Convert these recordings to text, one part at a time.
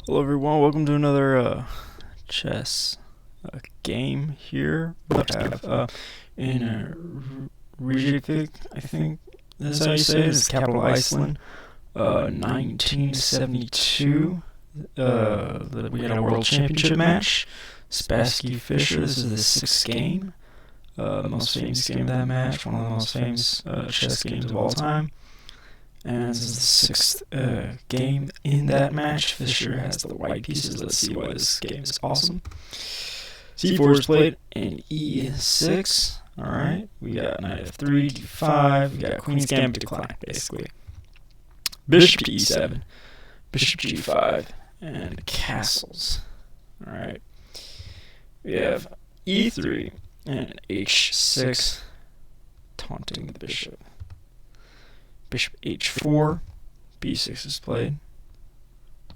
Hello everyone, welcome to another chess game here. We have in Reykjavik, I think that's how you say it, it's capital Iceland, 1972. We had a world championship match. Spassky Fischer, this is the sixth game. The most famous game of that match, one of the most famous chess games of all time. And this is the sixth game in that match. Fischer has the white pieces. Let's see why this game is awesome. C4 is played and E6. Alright, we got knight f3, d5, we got queen's gambit decline, basically. Bishop to e7, bishop g5, and castles. Alright, we have e3 and h6, taunting the bishop. Bishop h4, b6 is played.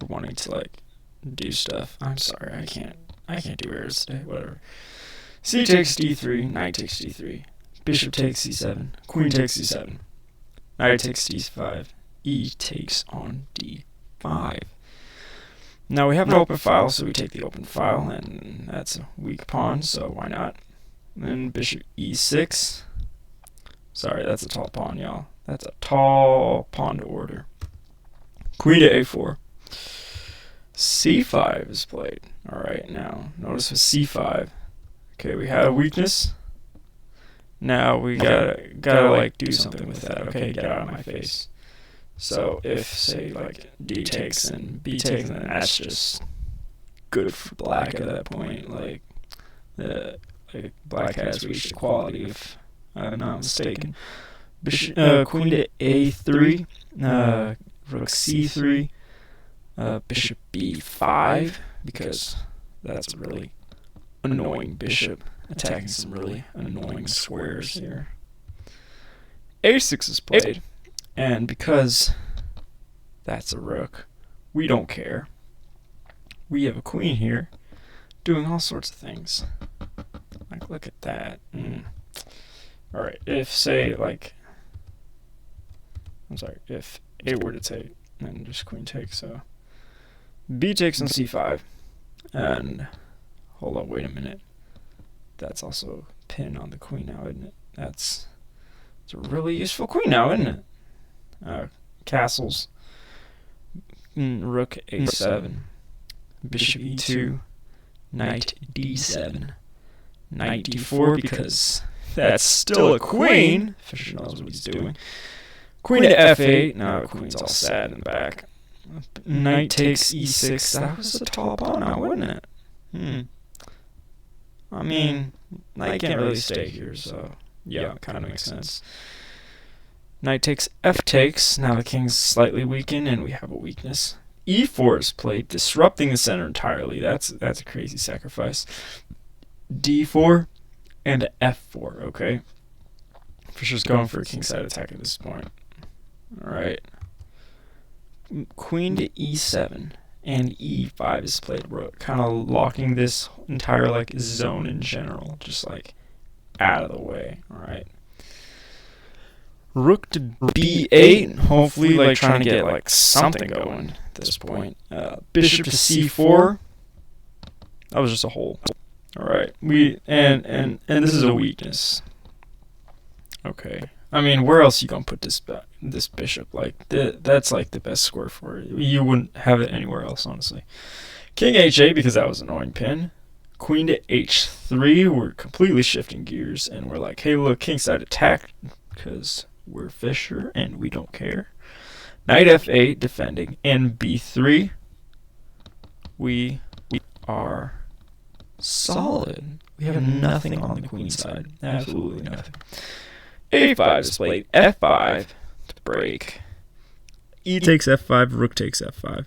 We're wanting to do stuff. I'm sorry, I can't do errors today. Whatever. C takes d3, knight takes d3, bishop takes c7, queen takes c7, knight takes d5, e takes on d5. Now we have an open file, so we take the open file, and that's a weak pawn, so why not? Then bishop e6. Sorry, that's a tall pawn, y'all. That's a tall pawn to order. Queen to a4. c5 is played. Alright, now, notice with c5. Okay, we had a weakness. Now we gotta do something with that. Okay, get out of my face. So if, say, d takes and b takes, then that's just good for black at that point. Black has reached equality, if I'm not mistaken. Queen to a3, rook c3, bishop b5, because that's a really annoying bishop attacking some really annoying squares here. a6 is played, and because that's a rook, we don't care. We have a queen here doing all sorts of things. Look at that. Alright, if, say, if a were to take, then just queen takes, so b takes on c5, and, hold on, wait a minute, that's also pin on the queen now, isn't it? It's a really useful queen now, isn't it? Castles, rook a7, bishop e2, knight d7, knight d4, because that's still a queen. Fischer knows what he's doing. Queen to f8. Now the queen's all sad in the back. Knight takes e6. That was a tall pawn now, wasn't it? I mean, knight can't really stay here, so yeah, kind of makes sense. Knight takes f takes. Now the king's slightly weakened, and we have a weakness. e4 is played, disrupting the center entirely. That's a crazy sacrifice. d4 and f4. Okay, Fischer's going for a kingside attack at this point. Alright. Queen to e7 and e5 is played. We're kind of locking this entire zone in general, just out of the way. Alright. Rook to b8, hopefully trying to get something going at this point. Bishop to c4. That was just a hole. Alright. And this is a weakness. Okay. I mean, where else you gonna put this bishop? That's the best square for it. You wouldn't have it anywhere else, honestly. King h8, because that was an annoying pin. Queen to h3, we're completely shifting gears, and we're like, hey, look, kingside attack, because we're Fischer, and we don't care. Knight f8, defending, and b3, we are solid. We have nothing on the queen side. Absolutely nothing. a5 is played, f5 to break. E takes f5, rook takes f5.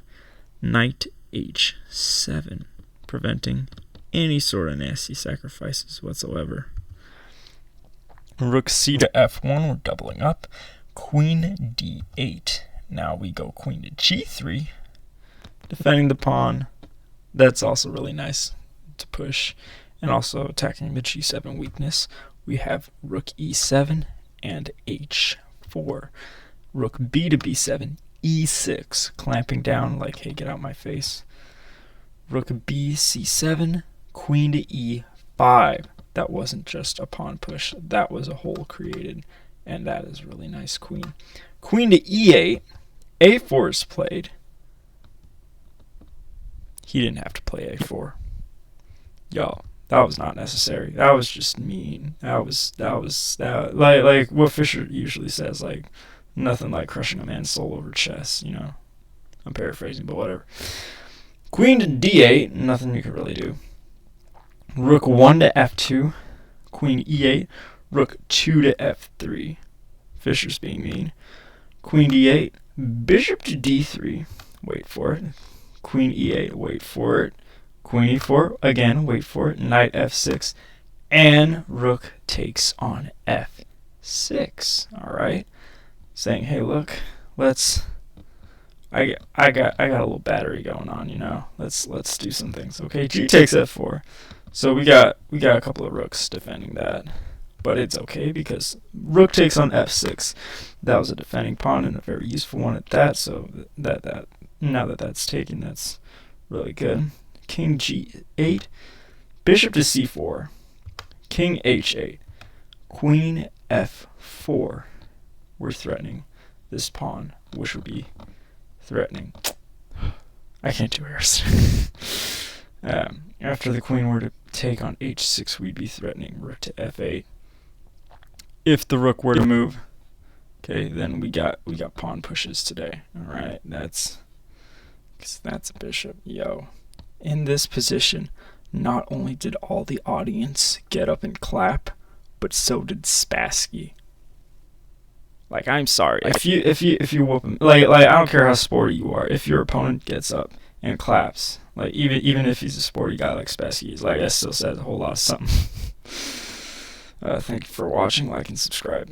Knight h7, preventing any sort of nasty sacrifices whatsoever. Rook c to f1, we're doubling up. Queen d8. Now we go queen to g3, defending the pawn. That's also really nice to push, and also attacking the g7 weakness. We have rook e7 and h4. Rook b to b7, e6, clamping down like, hey, get out my face. Rook b c7, queen to e5. That wasn't just a pawn push. That was a hole created, and that is really nice. Queen to e8. a4 is played. He didn't have to play a4. Yo, that was not necessary. That was just mean. That was like what Fischer usually says, like nothing like crushing a man's soul over chess, you know. I'm paraphrasing, but whatever. Queen to d8, nothing you can really do. Rook 1 to f2, queen e8, rook 2 to f3. Fischer's being mean. Queen d8, bishop to d3, wait for it. Queen e8, wait for it. Queen e4, again, wait for it. Knight f6, and rook takes on f6. All right, saying, hey, look, I got a little battery going on, you know. Let's do some things. Okay, g takes f4. So we got a couple of rooks defending that, but it's okay because rook takes on f6. That was a defending pawn and a very useful one at that. So that now that that's taken, that's really good. King g8, bishop to c4, king h8, queen f4. We're threatening this pawn, which would be threatening. I can't do yours. After the queen were to take on h6, we'd be threatening rook to f8. If the rook were to move, okay, then we got pawn pushes today. All right, that's a bishop. Yo, in this position, not only did all the audience get up and clap, but so did Spassky. Like, I'm sorry. If you whoop him, like I don't care how sporty you are. If your opponent gets up and claps, like even if he's a sporty guy like Spassky is, like, that still says a whole lot of something. Thank you for watching. Like and subscribe.